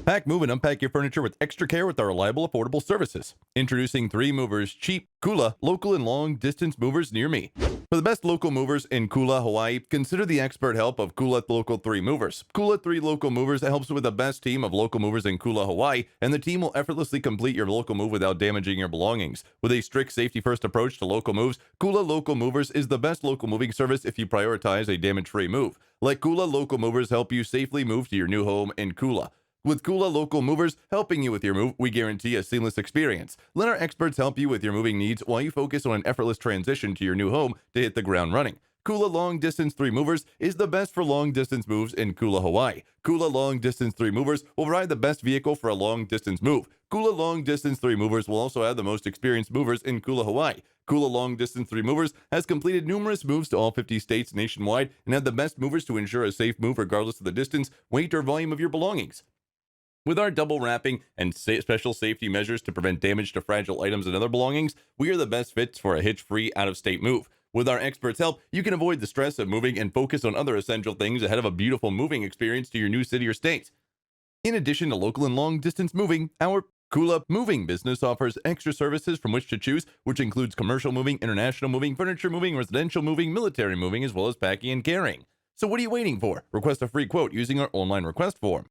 Pack, move, and unpack your furniture with extra care with our reliable, affordable services. Introducing 3 movers, cheap, Kula, local and long distance movers near me. For the best local movers in Kula, Hawaii, consider the expert help of Kula Local 3 Movers. Kula 3 Local Movers helps with the best team of local movers in Kula, Hawaii, and the team will effortlessly complete your local move without damaging your belongings. With a strict safety-first approach to local moves, Kula Local Movers is the best local moving service if you prioritize a damage-free move. Let Kula Local Movers help you safely move to your new home in Kula. With Kula Local Movers helping you with your move, we guarantee a seamless experience. Let our experts help you with your moving needs while you focus on an effortless transition to your new home to hit the ground running. Kula Long Distance 3 Movers is the best for long distance moves in Kula, Hawaii. Kula Long Distance 3 Movers will provide the best vehicle for a long distance move. Kula Long Distance 3 Movers will also have the most experienced movers in Kula, Hawaii. Kula Long Distance 3 Movers has completed numerous moves to all 50 states nationwide and have the best movers to ensure a safe move regardless of the distance, weight, or volume of your belongings. With our double wrapping and special safety measures to prevent damage to fragile items and other belongings, we are the best fits for a hitch-free out-of-state move. With our experts' help, you can avoid the stress of moving and focus on other essential things ahead of a beautiful moving experience to your new city or state. In addition to local and long-distance moving, our Kula Moving business offers extra services from which to choose, which includes commercial moving, international moving, furniture moving, residential moving, military moving, as well as packing and carrying. So what are you waiting for? Request a free quote using our online request form.